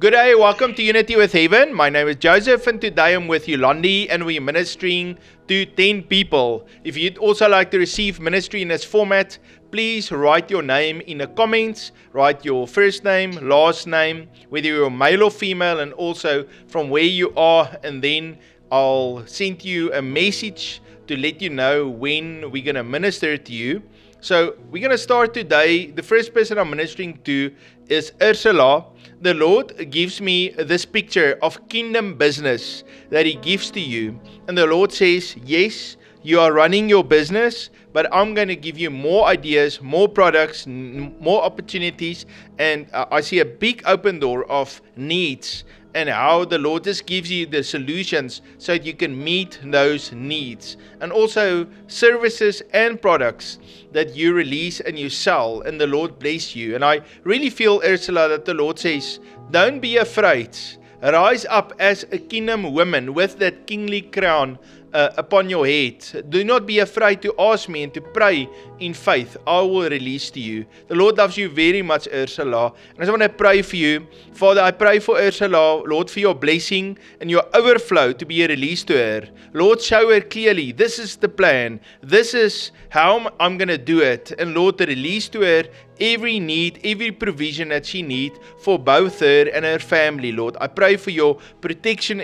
Good day, welcome to Unity with Heaven. My name is Joseph and today I'm with Yolandi and we're ministering to 10 people. If you'd also like to receive ministry in this format, please write your name in the comments, write your first name, last name, whether you're male or female and also from where you are, and then I'll send you a message to let you know when we're going to minister to you. So we're going to start today. The first person I'm ministering to is Ursula. The Lord gives me this picture of kingdom business that He gives to you. And the Lord says, yes, you are running your business, but I'm going to give you more ideas, more products, more opportunities. And I see a big open door of needs and how the Lord just gives you the solutions so that you can meet those needs. And also services and products that you release and you sell, and the Lord bless you. And I really feel, Ursula, that the Lord says, don't be afraid. Rise up as a kingdom woman with that kingly crown upon your head. Do not be afraid to ask me and to pray in faith. I will release to you. The Lord loves you very much, Ursula. And I just want to pray for you. Father, I pray for Ursula, Lord, for your blessing and your overflow to be released to her. Lord, show her clearly, this is the plan. This is how I'm going to do it. And Lord, release to her every need, every provision that she needs for both her and her family, Lord. I pray for your protection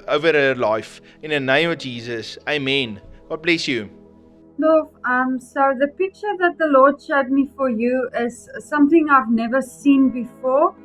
over her life. In the name of Jesus, amen. God bless you. Love, so the picture that the Lord showed me for you is something I've never seen before.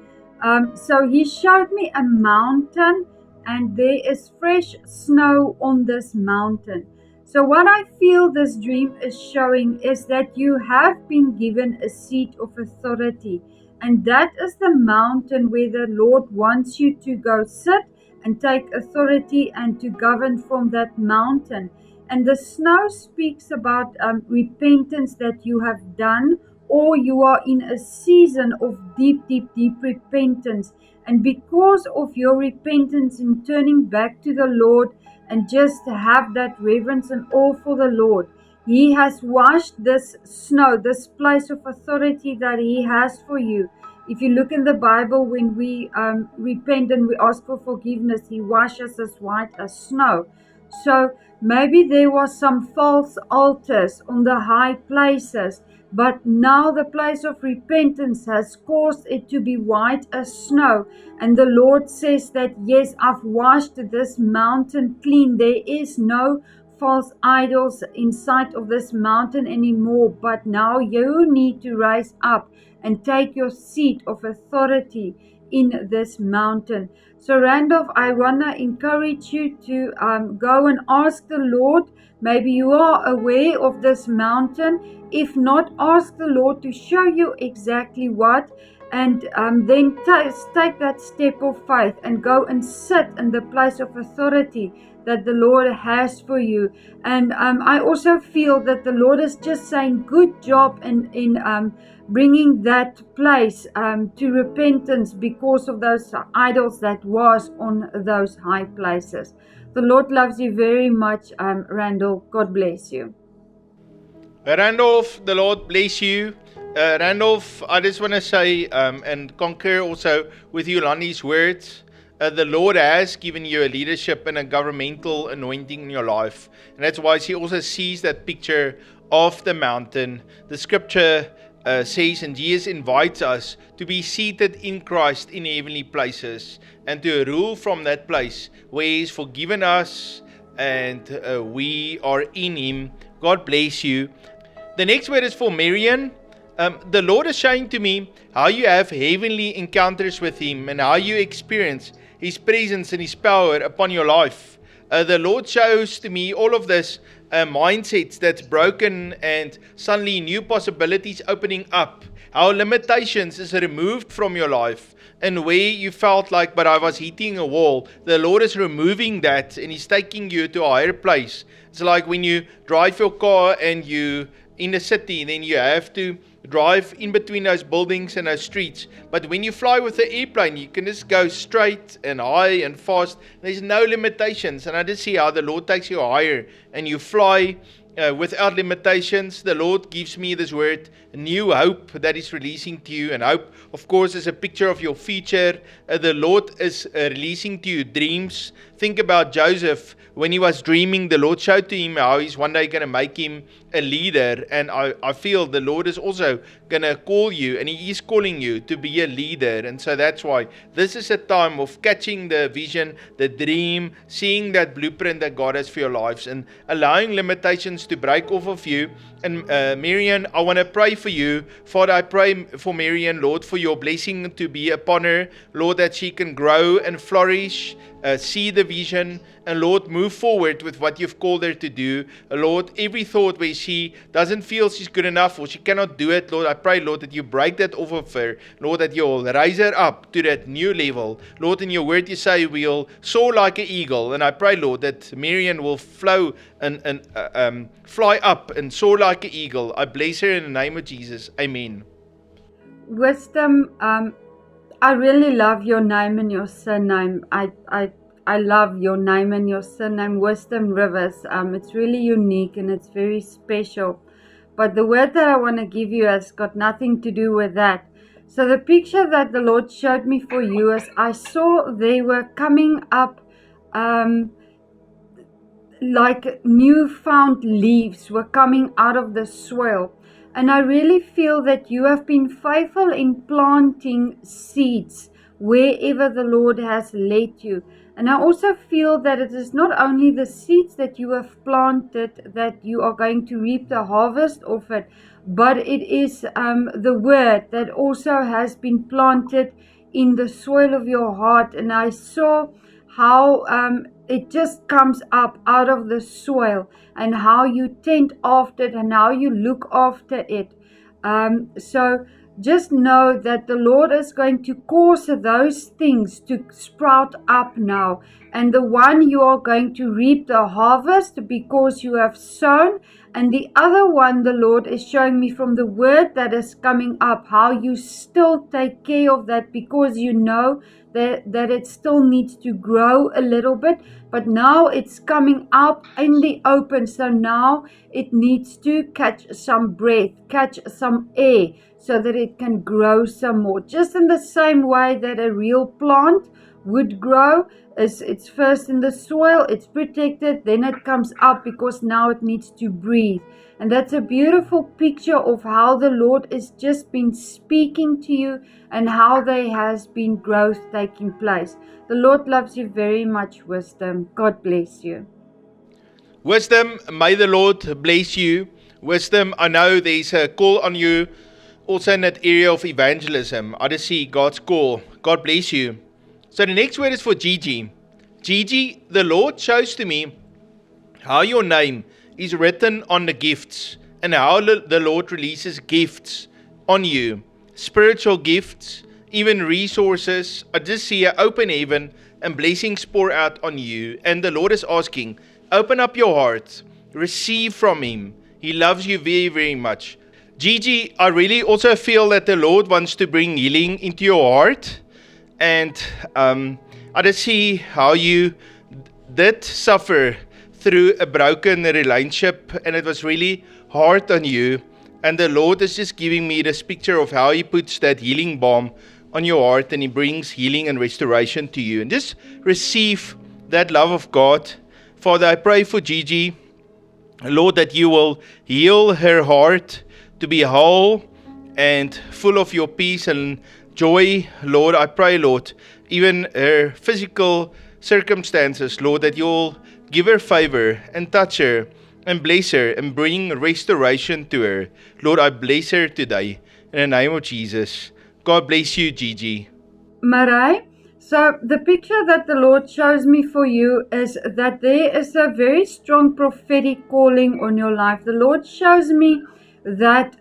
So He showed me a mountain, and there is fresh snow on this mountain. So, what I feel this dream is showing is that you have been given a seat of authority, and that is the mountain where the Lord wants you to go sit and take authority and to govern from that mountain. And the snow speaks about repentance that you have done, or you are in a season of deep, deep, deep repentance. And because of your repentance in turning back to the Lord and just have that reverence and awe for the Lord, He has washed this snow, this place of authority that He has for you. If you look in the Bible, when we repent and we ask for forgiveness, He washes us white as snow. So maybe there was some false altars on the high places, but now the place of repentance has caused it to be white as snow. And the Lord says that, yes, I've washed this mountain clean. There is no false idols inside of this mountain anymore, but now you need to rise up and take your seat of authority in this mountain. So, Randolph, I want to encourage you to go and ask the Lord. Maybe you are aware of this mountain. If not, ask the Lord to show you exactly what, and then take that step of faith and go and sit in the place of authority that the Lord has for you. And I also feel that the Lord is just saying, good job in bringing that place to repentance because of those idols that was on those high places. The Lord loves you very much, Randall. God bless you. Randolph, the Lord bless you. Randolph, I just want to say and concur also with Yolandi's words. The Lord has given you a leadership and a governmental anointing in your life. And that's why He also sees that picture of the mountain. The scripture says, and Jesus invites us to be seated in Christ in heavenly places and to rule from that place where He's forgiven us and we are in Him. God bless you. The next word is for Marian. The Lord is showing to me how you have heavenly encounters with Him and how you experience His presence and His power upon your life. The Lord shows to me all of this mindsets that's broken and suddenly new possibilities opening up. How limitations is removed from your life. And where you felt like, but I was hitting a wall, the Lord is removing that and He's taking you to a higher place. It's like when you drive your car and you in the city, then you have to drive in between those buildings and those streets. But when you fly with the airplane, you can just go straight and high and fast. There's no limitations. And I just see how the Lord takes you higher and you fly without limitations. The Lord gives me this word, new hope that is releasing to you. And hope, of course, is a picture of your future. The Lord is releasing to you dreams. Think about Joseph. When he was dreaming, the Lord showed to him how he's one day going to make him a leader. And I feel the Lord is also going to call you, and He is calling you to be a leader. And so that's why this is a time of catching the vision, the dream, seeing that blueprint that God has for your lives, and allowing limitations to break off of you. And Marian, I want to pray for you. Father, I pray for Marian, Lord, for your blessing to be upon her. Lord, that she can grow and flourish, see the vision, and Lord, move forward with what you've called her to do. Lord, every thought where she doesn't feel she's good enough or she cannot do it, Lord, I pray, Lord, that you break that off of her. Lord, that you'll raise her up to that new level. Lord, in your word you say we'll soar like an eagle. And I pray, Lord, that Marian will flow and fly up and soar like an eagle. I bless her in the name of Jesus. Amen. Wisdom, I really love your name and your surname. I love your name and your surname, Wisdom Rivers. It's really unique and it's very special. But the word that I want to give you has got nothing to do with that. So the picture that the Lord showed me for you is I saw they were coming up like newfound leaves were coming out of the soil. And I really feel that you have been faithful in planting seeds wherever the Lord has led you. And I also feel that it is not only the seeds that you have planted that you are going to reap the harvest of it, but it is the word that also has been planted in the soil of your heart. And I saw how it just comes up out of the soil, and how you tend after it and how you look after it. So just know that the Lord is going to cause those things to sprout up now. And the one you are going to reap the harvest because you have sown. And the other one, the Lord is showing me from the word that is coming up, how you still take care of that because you know that it still needs to grow a little bit, but now it's coming up in the open. So now it needs to catch some breath, catch some air, so that it can grow some more. Just in the same way that a real plant would grow, is it's first in the soil, it's protected, then it comes up because now it needs to breathe. And that's a beautiful picture of how the Lord has just been speaking to you and how there has been growth taking place. The Lord loves you very much, Wisdom. God bless you. Wisdom, may the Lord bless you. Wisdom, I know there's a call on you also in that area of evangelism. I just see God's call. God bless you. So the next word is for Gigi. Gigi, the Lord shows to me how your name is written on the gifts and how the Lord releases gifts on you. Spiritual gifts, even resources. I just see an open heaven and blessings pour out on you. And the Lord is asking, open up your heart, receive from Him. He loves you very, very much. Gigi, I really also feel that the Lord wants to bring healing into your heart. And I just see how you did suffer through a broken relationship, and it was really hard on you. And the Lord is just giving me this picture of how He puts that healing balm on your heart, and He brings healing and restoration to you. And just receive that love of God. Father, I pray for Gigi, Lord, that you will heal her heart to be whole and full of your peace and joy. Lord, I pray, Lord, even her physical circumstances, Lord, that you'll give her favor and touch her and bless her and bring restoration to her. Lord, I bless her today in the name of Jesus. God bless you, Gigi. Marai, so the picture that the Lord shows me for you is that there is a very strong prophetic calling on your life. The Lord shows me that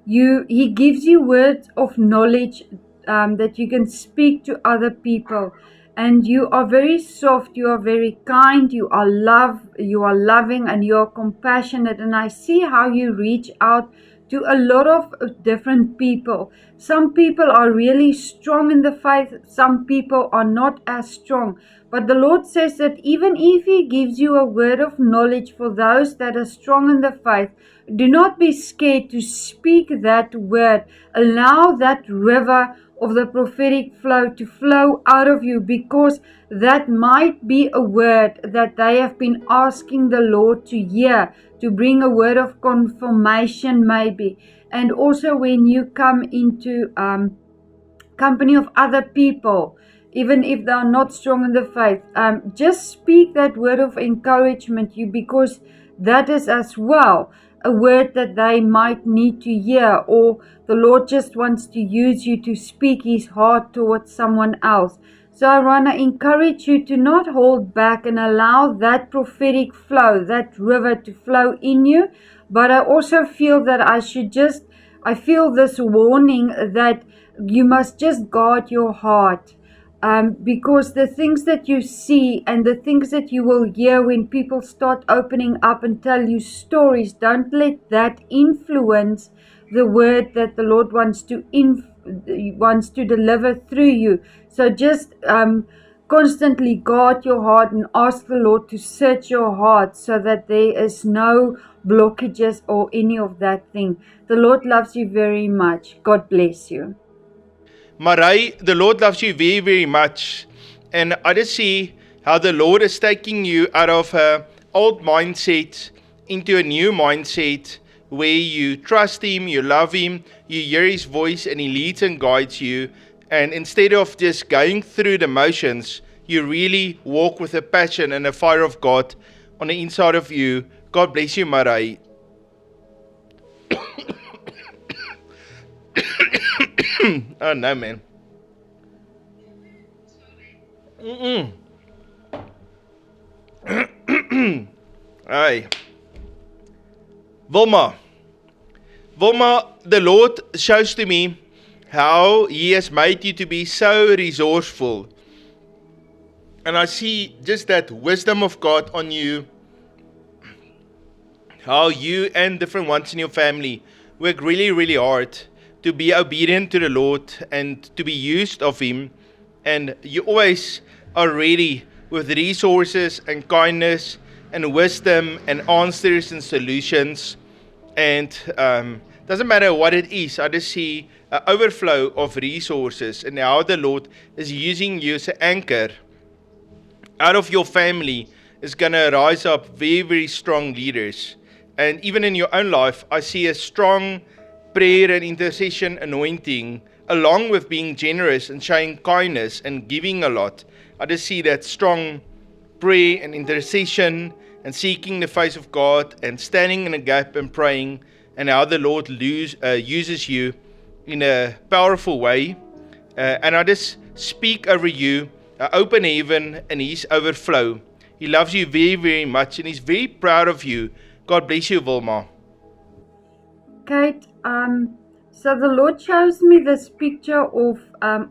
He gives you words of knowledge that you can speak to other people. And you are very soft, you are very kind, you are loving, and you are compassionate. And I see how you reach out to a lot of different people. Some people are really strong in the faith, some people are not as strong. But the Lord says that even if He gives you a word of knowledge for those that are strong in the faith, do not be scared to speak that word. Allow that river of the prophetic flow to flow out of you, because that might be a word that they have been asking the Lord to hear, to bring a word of confirmation maybe. And also when you come into company of other people, even if they are not strong in the faith, just speak that word of encouragement you, because that is as well a word that they might need to hear, or the Lord just wants to use you to speak His heart towards someone else. So I want to encourage you to not hold back and allow that prophetic flow, that river to flow in you. But I also feel that I feel this warning that you must just guard your heart. Because the things that you see and the things that you will hear when people start opening up and tell you stories, don't let that influence the word that the Lord wants to deliver through you. So just constantly guard your heart and ask the Lord to search your heart so that there is no blockages or any of that thing. The Lord loves you very much. God bless you. Marai, the Lord loves you very, very much. And I just see how the Lord is taking you out of an old mindset into a new mindset where you trust Him, you love Him, you hear His voice, and He leads and guides you. And instead of just going through the motions, you really walk with a passion and a fire of God on the inside of you. God bless you, Marai. Oh no, man. Aye. Wilma, the Lord shows to me how He has made you to be so resourceful. And I see just that wisdom of God on you, how you and different ones in your family work really, really hard to be obedient to the Lord and to be used of Him. And you always are ready with resources and kindness and wisdom and answers and solutions. And doesn't matter what it is, I just see an overflow of resources and how the Lord is using you as an anchor. Out of your family is going to rise up very, very strong leaders. And even in your own life, I see a strong prayer and intercession anointing, along with being generous and showing kindness and giving a lot. I just see that strong prayer and intercession and seeking the face of God and standing in a gap and praying, and how the Lord uses you in a powerful way. And I just speak over you, open heaven and His overflow. He loves you very, very much, and He's very proud of you. God bless you, Wilma. Kate, so the Lord shows me this picture of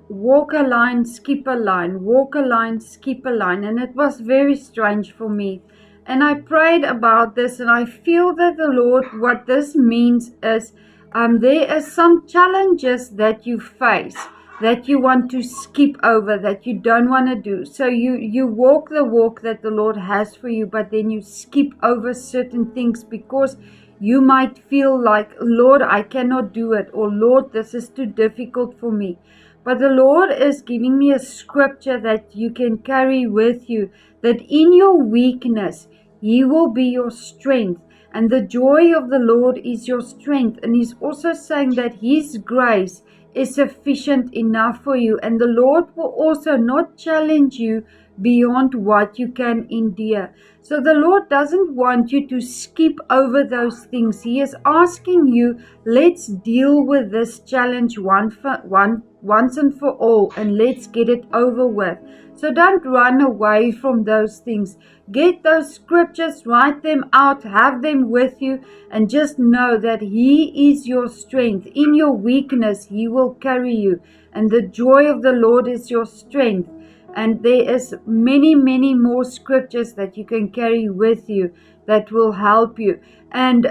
walk a line, skip a line, walk a line, skip a line, and it was very strange for me. And I prayed about this, and I feel that the Lord, what this means is there are some challenges that you face that you want to skip over, that you don't want to do. So you walk the walk that the Lord has for you, but then you skip over certain things because you might feel like, Lord, I cannot do it, or Lord, this is too difficult for me. But the Lord is giving me a scripture that you can carry with you, that in your weakness, He will be your strength. And the joy of the Lord is your strength. And He's also saying that His grace is sufficient enough for you. And the Lord will also not challenge you beyond what you can endure. So the Lord doesn't want you to skip over those things. He is asking you, let's deal with this challenge once and for all, and let's get it over with. So don't run away from those things. Get those scriptures, write them out, have them with you, and just know that He is your strength. In your weakness, He will carry you, and the joy of the Lord is your strength. And there is many more scriptures that you can carry with you that will help you. And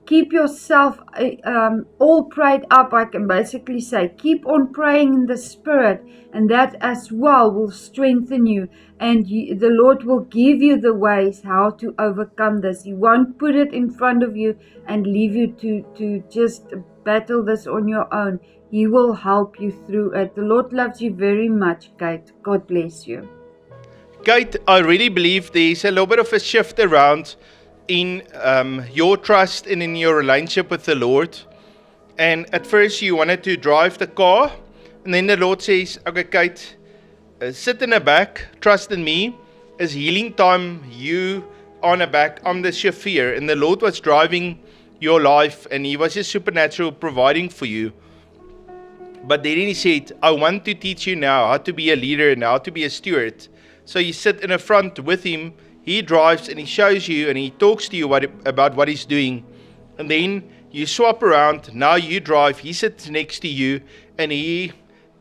keep yourself all prayed up. I can basically say, keep on praying in the Spirit, and that as well will strengthen you. And the Lord will give you the ways how to overcome this. He won't put it in front of you and leave you to just battle this on your own. He will help you through it. The Lord loves you very much, Kate. God bless you. Kate, I really believe there's a little bit of a shift around in your trust and in your relationship with the Lord. And at first you wanted to drive the car, and then the Lord says, okay, Kate, sit in the back, trust in me. It's healing time, you on the back, I'm the chauffeur. And the Lord was driving your life, and He was just supernatural providing for you. But then He said, I want to teach you now how to be a leader and how to be a steward. So you sit in the front with Him, He drives and He shows you and He talks to you about what He's doing. And then you swap around, now you drive, He sits next to you and He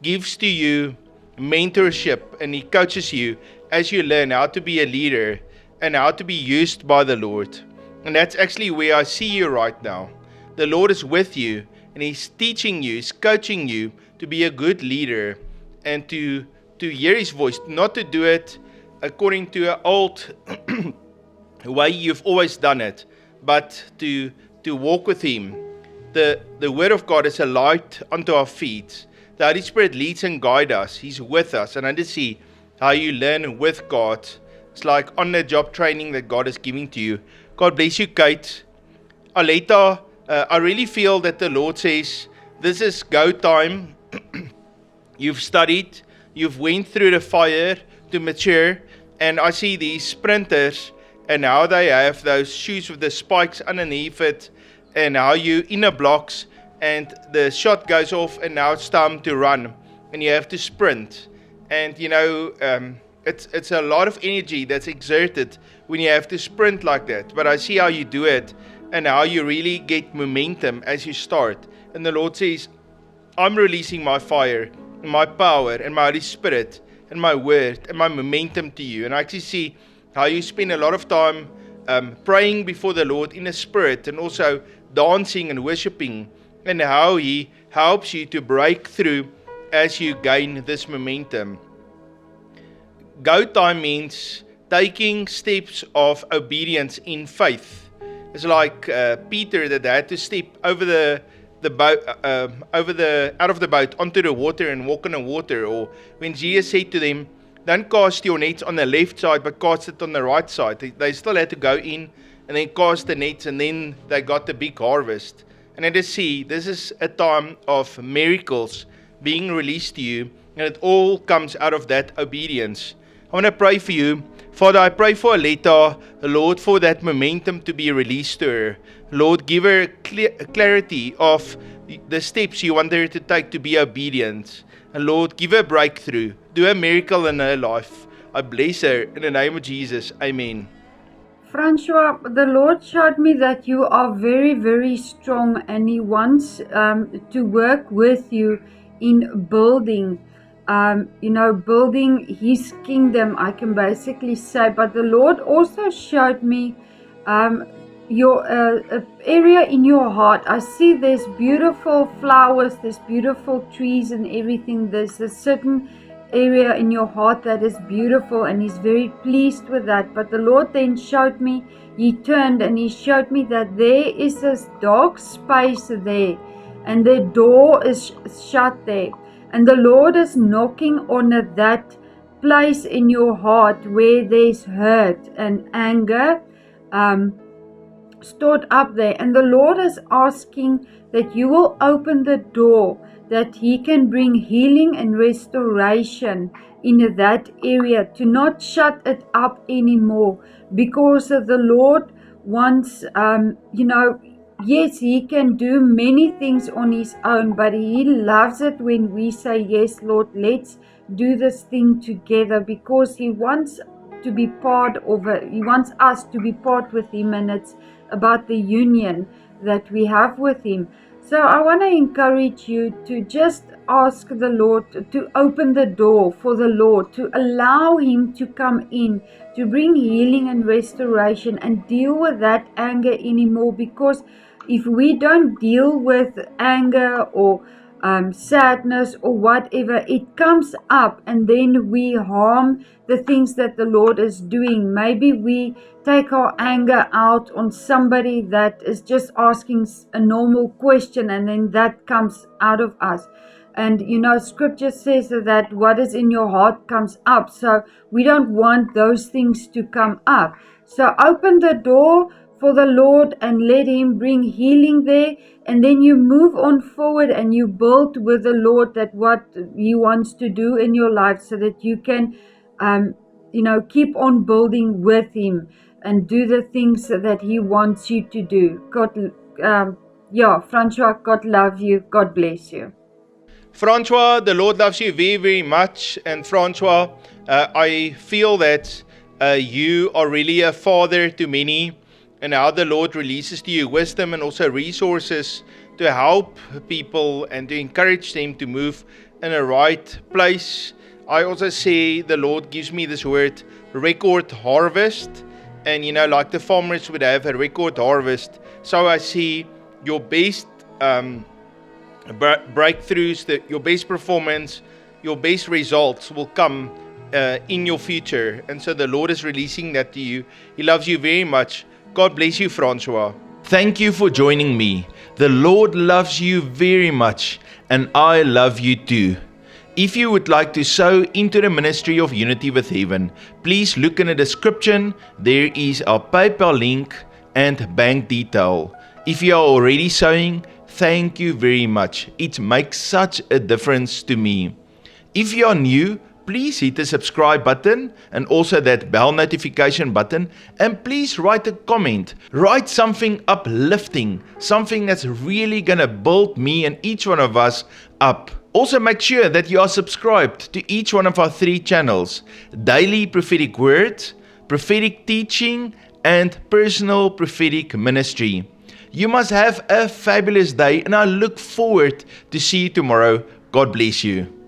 gives to you mentorship and He coaches you as you learn how to be a leader and how to be used by the Lord. And that's actually where I see you right now. The Lord is with you and He's teaching you, He's coaching you to be a good leader and to hear His voice, not to do it according to an old way you've always done it, but to walk with Him. The Word of God is a light unto our feet. The Holy Spirit leads and guides us. He's with us. And I just see how you learn with God. It's like on-the-job training that God is giving to you. God bless you, Kate. Aleta, I really feel that the Lord says, this is go time. You've studied. You've went through the fire to mature, and I see these sprinters and how they have those shoes with the spikes underneath it, and how you in the blocks and the shot goes off and now it's time to run and you have to sprint. And you know, it's a lot of energy that's exerted when you have to sprint like that. But I see how you do it and how you really get momentum as you start. And the Lord says, I'm releasing my fire, my power, and my Holy Spirit, and my word, and my momentum to you. And I actually see how you spend a lot of time praying before the Lord in the Spirit, and also dancing and worshiping, and how He helps you to break through as you gain this momentum. Go time means taking steps of obedience in faith. It's like Peter that had to step over the boat, out of the boat onto the water and walk on the water. Or when Jesus said to them, don't cast your nets on the left side, but cast it on the right side. They still had to go in and then cast the nets, and then they got the big harvest. And I just see this is a time of miracles being released to you, and it all comes out of that obedience. I want to pray for you. Father, I pray for Aleta, Lord, for that momentum to be released to her. Lord, give her clarity of the steps you want her to take to be obedient. And Lord, give her breakthrough. Do a miracle in her life. I bless her in the name of Jesus. Amen. Francois, the Lord showed me that you are very strong, and He wants to work with you in building. Building His kingdom, I can basically say. But the Lord also showed me your area in your heart. I see there's beautiful flowers, there's beautiful trees and everything. There's a certain area in your heart that is beautiful, and He's very pleased with that. But the Lord then showed me, He turned and He showed me that there is this dark space there, and the door is shut there. And the Lord is knocking on that place in your heart where there's hurt and anger stored up there. And the Lord is asking that you will open the door, that He can bring healing and restoration in that area, to not shut it up anymore. Because the Lord wants, yes, He can do many things on His own, but He loves it when we say, yes, Lord, let's do this thing together, because He wants to be part of it. He wants us to be part with Him, and it's about the union that we have with Him. So I want to encourage you to just ask the Lord to open the door for the Lord, to allow Him to come in, to bring healing and restoration and deal with that anger anymore. Because if we don't deal with anger or sadness or whatever, it comes up and then we harm the things that the Lord is doing. Maybe we take our anger out on somebody that is just asking a normal question, and then that comes out of us. And scripture says that what is in your heart comes up. So we don't want those things to come up. So open the door for the Lord and let Him bring healing there. And then you move on forward and you build with the Lord that what He wants to do in your life, so that you can, keep on building with Him and do the things that He wants you to do. Francois, God love you. God bless you. Francois, the Lord loves you very, very much. And Francois, I feel that you are really a father to many, and how the Lord releases to you wisdom and also resources to help people and to encourage them to move in a right place. I also say the Lord gives me this word, record harvest. And like the farmers would have a record harvest. So I see your best breakthroughs, your best performance, your best results will come in your future. And so the Lord is releasing that to you. He loves you very much. God bless you, Francois. Thank you for joining me. The Lord loves you very much, and I love you too. If you would like to sow into the ministry of Unity with Heaven, please look in the description. There is our PayPal link and bank detail. If you are already sowing, thank you very much. It makes such a difference to me. If you are new, please hit the subscribe button and also that bell notification button, and please write a comment. Write something uplifting, something that's really gonna build me and each one of us up. Also make sure that you are subscribed to each one of our 3 channels: Daily Prophetic Word, Prophetic Teaching, and Personal Prophetic Ministry. You must have a fabulous day, and I look forward to see you tomorrow. God bless you.